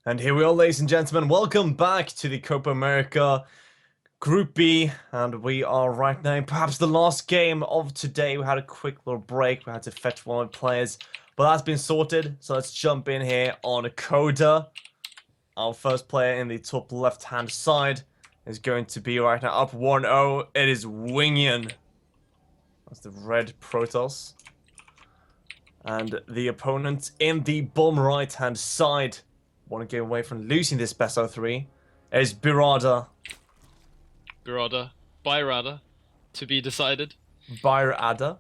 And here we are, ladies and gentlemen. Welcome back to the Copa America Group B. And we are right now in perhaps the last game of today. We had a quick little break. We had to fetch one of the players. But that's been sorted. So let's jump in here on Coda. Our first player in the top left-hand side is going to be right now up 1-0. It is Wingian. That's the red Protoss. And the opponent in the bottom right-hand side, want to get away from losing this best of three, is ByRada. ByRada, to be decided. ByRada.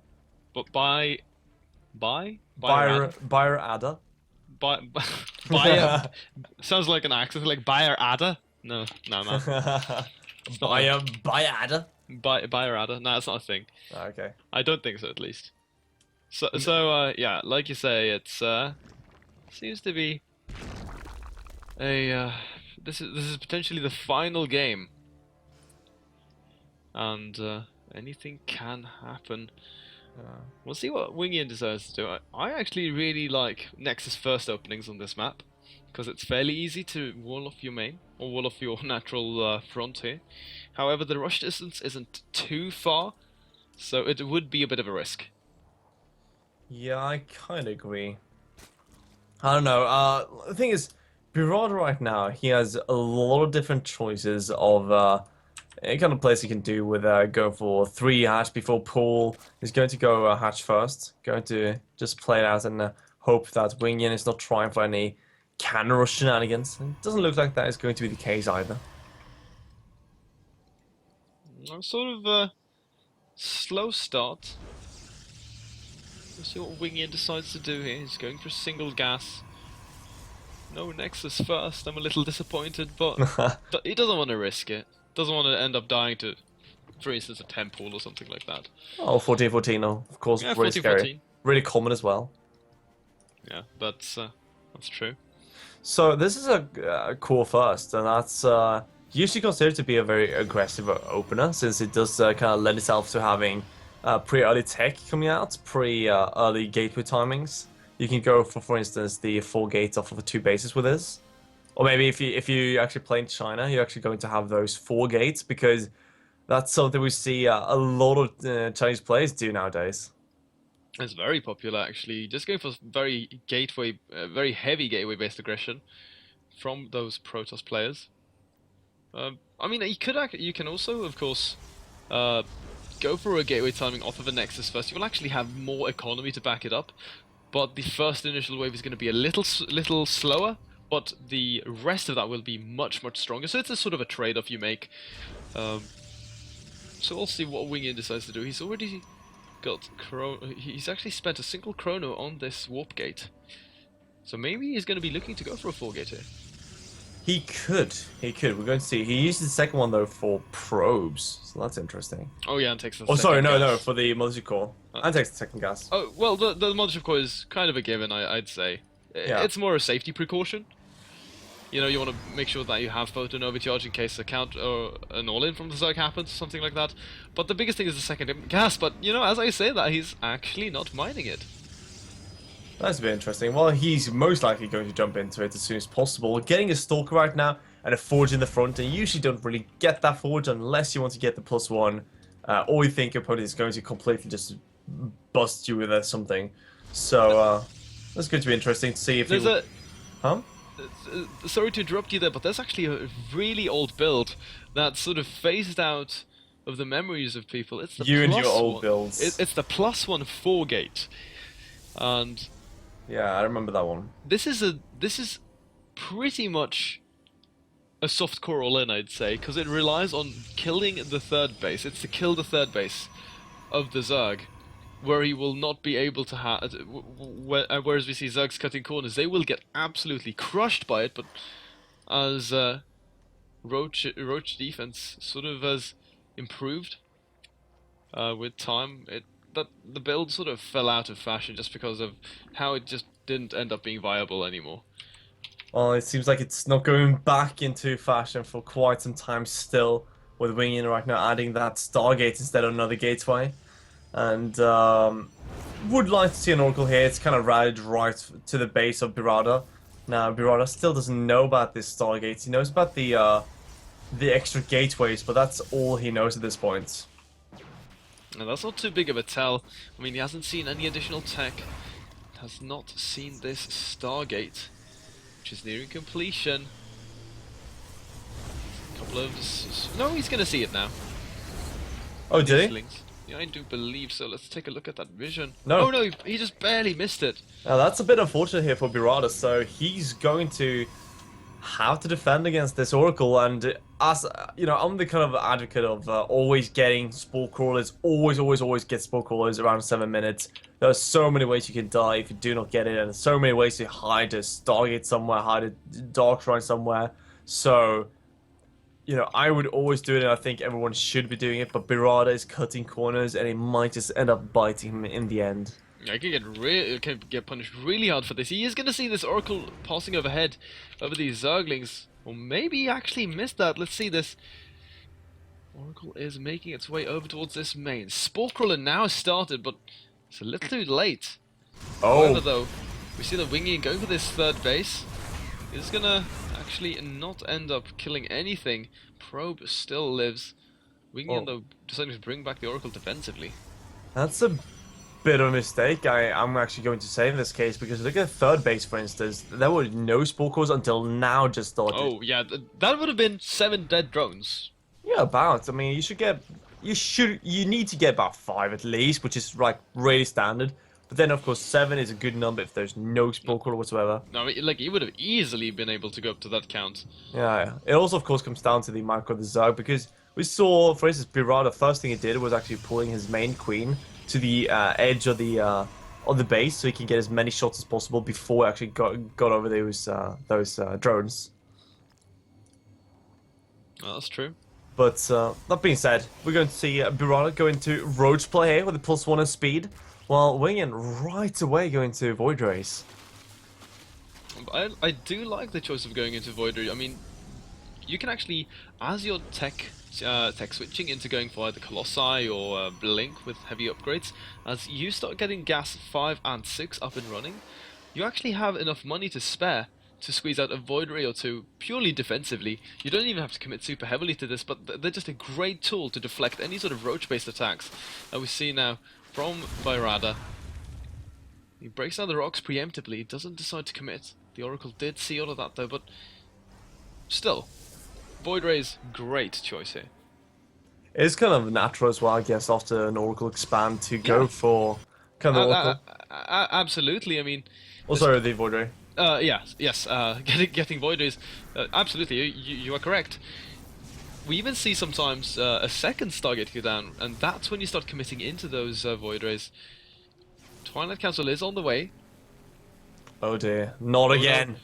But ByRada. ByRada. Sounds like an accent, like ByRada. No. ByRada. ByRada. No, it's not a thing. Okay. I don't think so, at least. So yeah, like you say, it's seems to be a this is potentially the final game, and anything can happen. We'll see what Wingian decides to do. I actually really like Nexus first openings on this map because it's fairly easy to wall off your main or wall off your natural front here. However, the rush distance isn't too far, so it would be a bit of a risk. Yeah, I kind of agree. I don't know. The thing is, ByRada right now, he has a lot of different choices of any kind of plays he can do with go for 3 hatch before pull. He's going to go hatch first. Going to just play it out and hope that Wingian is not trying for any cannon rush shenanigans. It doesn't look like that is going to be the case either. Sort of a slow start. Let's see what Wingian decides to do here. He's going for single gas. No Nexus first. I'm a little disappointed, but he doesn't want to risk it. Doesn't want to end up dying to, for instance, a temple or something like that. Oh, 14-14, of course, Yeah, really 14-14. scary. Really common as well. Yeah, that's true. So this is a core first, and that's usually considered to be a very aggressive opener, since it does kind of lend itself to having pretty early tech coming out, pretty early gateway timings. You can go for instance, the 4 gates off of 2 bases with this. Or maybe if you actually play in China, you're actually going to have those 4 gates, because that's something we see a lot of Chinese players do nowadays. It's very popular, actually. Just going for very gateway, very heavy gateway-based aggression from those Protoss players. I mean, you can also, of course, go for a gateway timing off of a Nexus first. You will actually have more economy to back it up, but the first initial wave is going to be a little slower, but the rest of that will be much stronger. So it's a sort of a trade-off you make. So we'll see what Wingian decides to do. He's already got he's actually spent a single chrono on this warp gate, so maybe he's going to be looking to go for a 4 gate here. He could. We're going to see. He used the second one though for probes, so that's interesting. Oh yeah, and takes the Oh, sorry, second no, gas. for the multi-core. And takes the second gas. Oh well, the multi core is kind of a given, I'd say. Yeah. It's more a safety precaution. You know, you want to make sure that you have photon overcharge in case a count or an all-in from the Zerg happens, something like that. But the biggest thing is the second gas. But you know, as I say that, he's actually not mining it. That's a bit interesting. Well, he's most likely going to jump into it as soon as possible. Getting a Stalker right now and a Forge in the front, and you usually don't really get that Forge unless you want to get the +1, or you think your opponent is going to completely just bust you with something. So, that's going to be interesting to see if There's he... Huh? Sorry to interrupt you there, but there's actually a really old build that sort of phased out of the memories of people. It's the You and your plus old one. builds. It's the +1 4 gate, and Yeah, I remember that one. this is pretty much a soft core all-in, I'd say, because it relies on killing the 3rd base. It's to kill the 3rd base of the Zerg, where he will not be able to have. Whereas we see Zergs cutting corners, they will get absolutely crushed by it. But as Roach defense sort of has improved with time, the build sort of fell out of fashion just because of how it just didn't end up being viable anymore. Well, it seems like it's not going back into fashion for quite some time still, with Wingian right now adding that Stargate instead of another gateway. And would like to see an Oracle here. It's kind of routed right to the base of ByRada. Now, ByRada still doesn't know about this Stargates. He knows about the extra gateways, but that's all he knows at this point. And that's not too big of a tell. I mean, he hasn't seen any additional tech. Has not seen this Stargate, which is nearing completion. A couple of... No, he's going to see it now. Oh, did he? Slings. Yeah, I do believe so. Let's take a look at that vision. No. Oh no, he just barely missed it. Now, that's a bit unfortunate here for ByRada, so he's going to have to defend against this Oracle, and as you know, I'm the kind of advocate of always getting spore crawlers, always get spore crawlers around 7 minutes. There are so many ways you can die if you do not get it, and so many ways to hide a Stargate somewhere, hide a Dark Shrine somewhere. So, you know, I would always do it, and I think everyone should be doing it, but ByRada is cutting corners, and it might just end up biting him in the end. I can get punished really hard for this. He is going to see this Oracle passing overhead over these Zerglings. Or maybe he actually missed that. Let's see this. Oracle is making its way over towards this main. Spore Crawler now started, but it's a little too late. Oh. However, though, we see the Wingian going for this third base. He's going to actually not end up killing anything. Probe still lives. Wingian, though, deciding to bring back the Oracle defensively. That's a bit of a mistake, I'm actually going to say in this case, because look at third base, for instance. There were no spore cores until now just started. Oh, yeah, that would have been 7 dead drones. Yeah, about. I mean, you need to get about 5 at least, which is like really standard. But then, of course, 7 is a good number if there's no spore core whatsoever. No, like, he would have easily been able to go up to that count. Yeah. It also, of course, comes down to the micro of the Zerg, because we saw, for instance, ByRada, first thing he did was actually pulling his main queen to the edge of the base, so he can get as many shots as possible before he actually got over those drones. Oh, that's true. But that being said, we're going to see ByRada go into Roach play here with a +1 in speed, while Wingian right away going to Void Race. I do like the choice of going into Void Race. I mean, you can actually, as your tech switching into going for either Colossi or Blink with heavy upgrades, as you start getting Gas 5 and 6 up and running, you actually have enough money to spare to squeeze out a Void Ray or two purely defensively. You don't even have to commit super heavily to this, but they're just a great tool to deflect any sort of Roach-based attacks that we see now from ByRada. He breaks down the rocks preemptively, doesn't decide to commit. The Oracle did see all of that though, but still, Void Ray's great choice here. It's kind of natural as well, I guess, after an Oracle expand to go for kind of Oracle. Absolutely, I mean... Also, the Void Ray. Yes, getting Void Rays, absolutely, you are correct. We even see sometimes a second Stargate go down, and that's when you start committing into those Void Rays. Twilight Council is on the way. Oh dear, not again.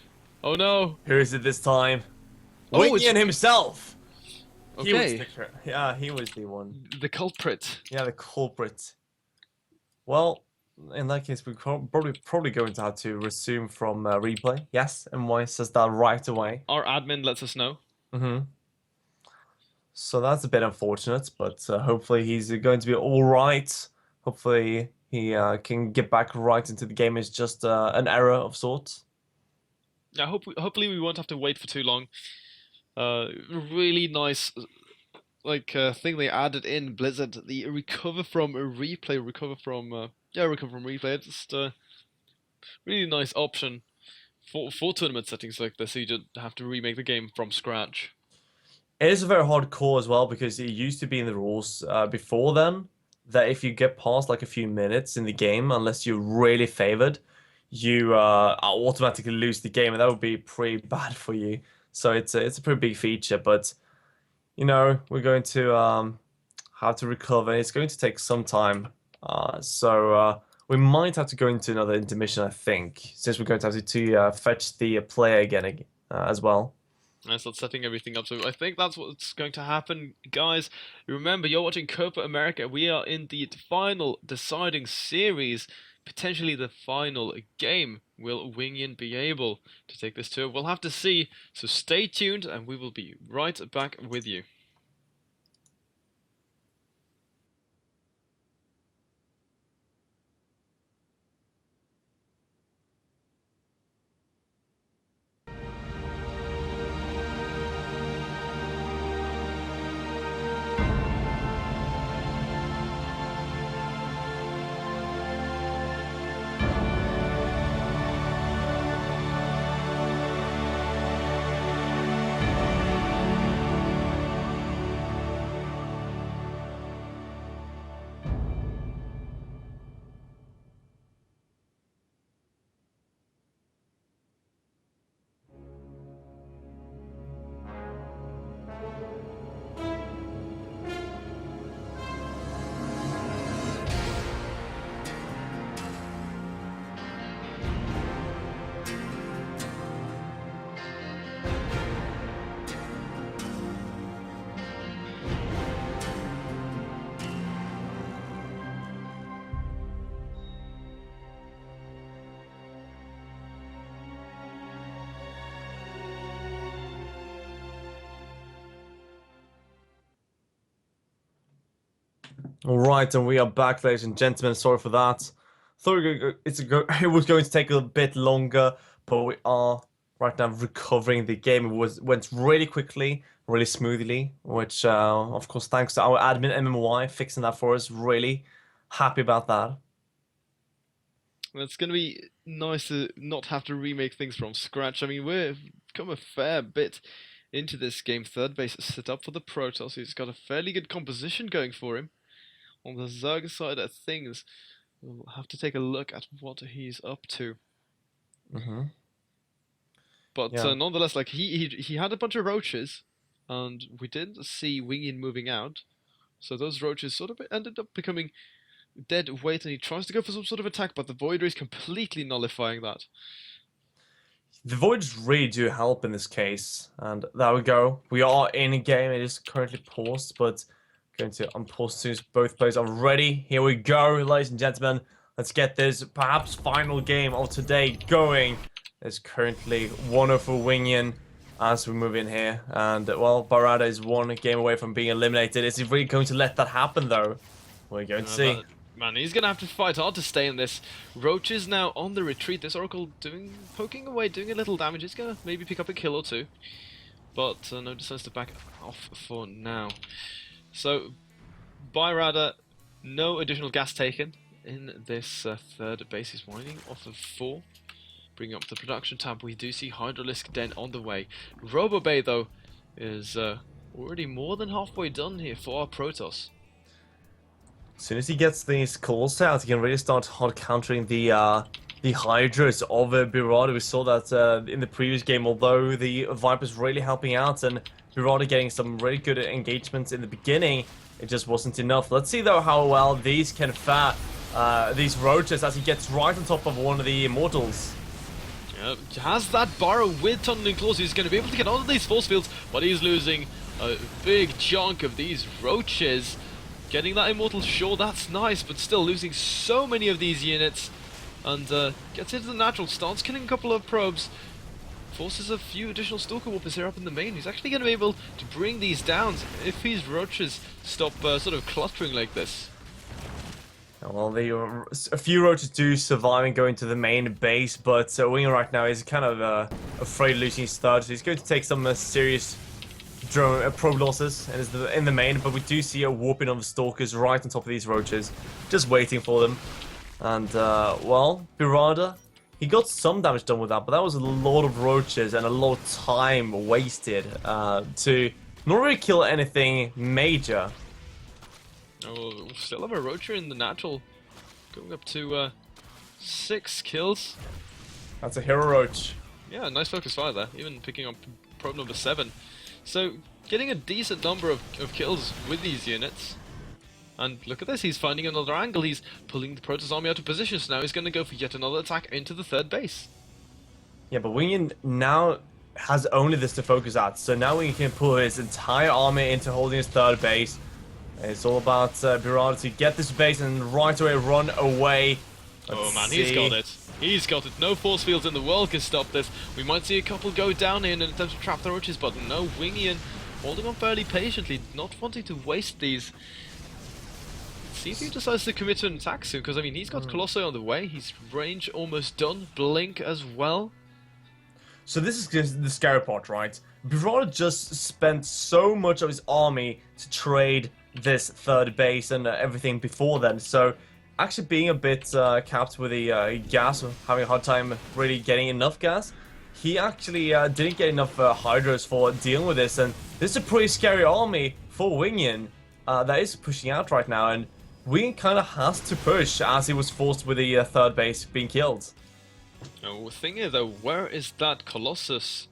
No. Oh no. Who is it this time? Oh, Wingian himself! Okay. He was the one. The culprit. Yeah, the culprit. Well, in that case, we're probably going to have to resume from replay. Yes, and Y says that right away. Our admin lets us know. So that's a bit unfortunate, but hopefully he's going to be all right. Hopefully he can get back right into the game. It's just an error of sorts. Yeah, hopefully we won't have to wait for too long. Really nice, thing they added in Blizzard. The recover from replay. It's just a really nice option for tournament settings like this, so you don't have to remake the game from scratch. It is a very hard call as well, because it used to be in the rules before then that if you get past like a few minutes in the game, unless you're really favored, you automatically lose the game, and that would be pretty bad for you. So it's a pretty big feature, but you know, we're going to have to recover. It's going to take some time, so we might have to go into another intermission, I think, since we're going to have to fetch the player again as well. I start setting everything up, so I think that's what's going to happen, guys. Remember, you're watching CopaAmerica. We are in the final deciding series, potentially the final game. Will Wingian be able to take this tour? We'll have to see, so stay tuned, and we will be right back with you. All right, and we are back, ladies and gentlemen. Sorry for that. Thought it was going to take a bit longer, but we are right now recovering the game. Went really quickly, really smoothly, which of course thanks to our admin MMY fixing that for us. Really happy about that. It's going to be nice to not have to remake things from scratch. I mean, we've come a fair bit into this game. Third base is set up for the Protoss. He's got a fairly good composition going for him. On the Zerg side of things, we'll have to take a look at what he's up to. Mm-hmm. But Yeah. nonetheless, like he had a bunch of roaches, and we didn't see Wingian moving out. So those roaches sort of ended up becoming dead weight, and he tries to go for some sort of attack, but the Void Ray is completely nullifying that. The voids really do help in this case, and there we go. We are in a game. It is currently paused, but going to unpause as soon as both players are ready. Here we go, ladies and gentlemen. Let's get this perhaps final game of today going. There's currently 1-0 for Wingian as we move in here, and well, ByRada is one game away from being eliminated. Is he really going to let that happen, though? We're going to see. Man, he's gonna have to fight hard to stay in this. Roach is now on the retreat. This Oracle poking away, doing a little damage. He's gonna maybe pick up a kill or two, but no, decides to back off for now. So, ByRada, no additional gas taken in this third base. He's winding off of 4. Bringing up the production tab, we do see Hydralisk Den on the way. RoboBay, though, is already more than halfway done here for our Protoss. As soon as he gets these calls out, he can really start hard countering the Hydras of ByRada. We saw that in the previous game, although the Viper's really helping out and ByRada getting some really good engagements in the beginning, it just wasn't enough. Let's see, though, how well these can fare, these roaches, as he gets right on top of one of the Immortals. Has that Burrow with Tunneling Claws. He's going to be able to get onto these force fields, but he's losing a big chunk of these roaches. Getting that Immortal, sure, that's nice, but still losing so many of these units. And gets into the natural, starts killing a couple of probes. Forces a few additional Stalker Warpers here up in the main. He's actually going to be able to bring these down if these roaches stop sort of clustering like this. Well, a few roaches do survive and go into the main base, but Wingian right now is kind of afraid of losing his third, so he's going to take some serious drone probe losses in the main, but we do see a warping of the Stalkers right on top of these roaches, just waiting for them. And, well, ByRada, he got some damage done with that, but that was a lot of roaches and a lot of time wasted to not really kill anything major. Oh, still have a roacher in the natural, going up to 6 kills. That's a hero roach. Yeah, nice focus fire there, even picking up probe number 7. So, getting a decent number of kills with these units. And look at this, he's finding another angle, he's pulling the Protoss army out of position, so now he's going to go for yet another attack into the third base. Yeah, but Wingian now has only this to focus at, so now he can pull his entire army into holding his third base. It's all about ByRada to get this base and right away run away. Oh man, he's got it. He's got it. No force fields in the world can stop this. We might see a couple go down in an attempt to trap the roaches, but no, Wingian holding on fairly patiently, not wanting to waste these. See if he decides to commit to an attack soon, because I mean, he's got Colossi on the way. His range almost done. Blink as well. So this is just the scary part, right? ByRada just spent so much of his army to trade this third base and everything before then, so actually being a bit capped with the gas, having a hard time really getting enough gas, he actually didn't get enough Hydras for dealing with this, and this is a pretty scary army for Wingian that is pushing out right now, and Wingian kind of has to push as he was forced with the third base being killed. Oh, the thing is though, where is that Colossus?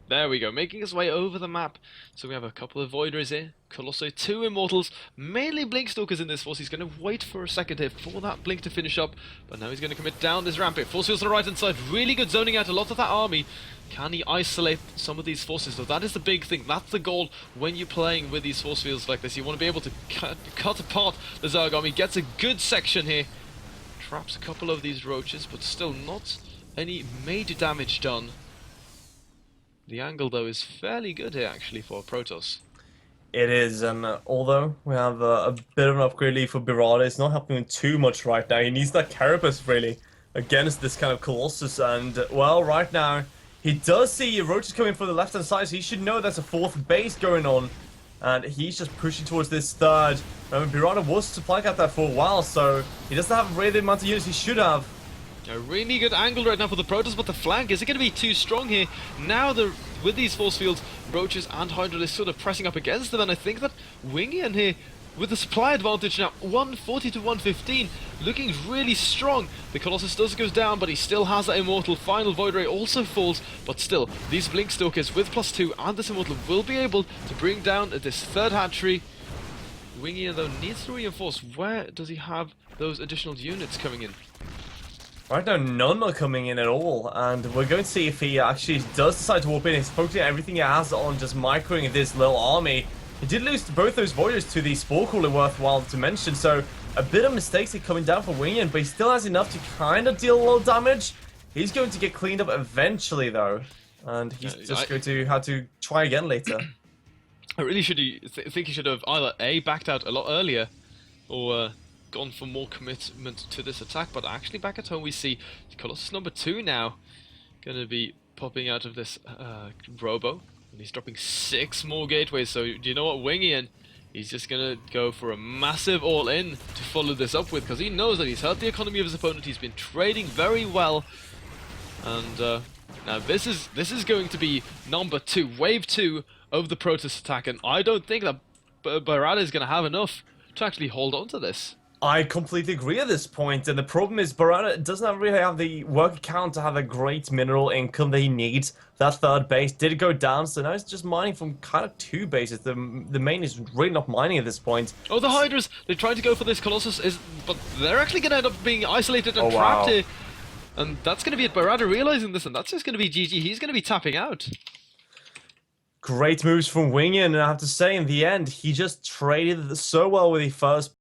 There we go, making his way over the map. So we have a couple of Voiders here, Colossi, 2 Immortals, mainly Blinkstalkers in this force. He's going to wait for a second here for that Blink to finish up, but now he's going to commit down this ramp here. Force fields on the right hand side, really good zoning out a lot of that army. Can he isolate some of these forces? So that is the big thing, that's the goal when you're playing with these force fields like this. You want to be able to cut apart the Zerg army, gets a good section here. Traps a couple of these roaches, but still not any major damage done. The angle, though, is fairly good here, actually, for Protoss. It is, and although we have a bit of an upgrade lead for ByRada, it's not helping him too much right now. He needs that carapace, really, against this kind of Colossus, and, well, right now, he does see Roaches coming from the left-hand side, so he should know there's a fourth base going on, and he's just pushing towards this third. ByRada was supply cap that for a while, so he doesn't have really the amount of units he should have. A really good angle right now for the Protoss, but the flank, is it going to be too strong here? Now, with these force fields, Roaches and Hydra sort of pressing up against them, and I think that Wingian here, with the supply advantage now, 140 to 115, looking really strong. The Colossus does go down, but he still has that Immortal. Final Void Ray also falls, but still, these Blinkstalkers with +2 and this Immortal will be able to bring down this third hatchery. Wingian, though, needs to reinforce. Where does he have those additional units coming in? Right now, none are coming in at all, and we're going to see if he actually does decide to warp in. He's focusing everything he has on just microing this little army. He did lose both those Voyagers to the Spore Crawler, worthwhile to mention, so a bit of mistakes are coming down for Wingian, but he still has enough to kind of deal a little damage. He's going to get cleaned up eventually, though, and he's just going to have to try again later. I really think he should have either A, backed out a lot earlier, or gone for more commitment to this attack, but actually back at home we see Colossus number 2 now going to be popping out of this Robo, and he's dropping 6 more gateways. So do you know what, Wingian, he's just going to go for a massive all-in to follow this up with, because he knows that he's hurt the economy of his opponent. He's been trading very well, and now this is going to be number 2, wave 2 of the Protoss attack, and I don't think that ByRada is going to have enough to actually hold on to this. I completely agree at this point, and the problem is ByRada doesn't really have the work account to have a great mineral income that he needs. That third base did go down, so now he's just mining from kind of 2 bases. The main is really not mining at this point. Oh, the Hydras! They're trying to go for this Colossus, but they're actually going to end up being isolated and trapped here. And that's going to be it. ByRada realizing this, and that's just going to be GG. He's going to be tapping out. Great moves from Wingian, and I have to say, in the end, he just traded so well with the first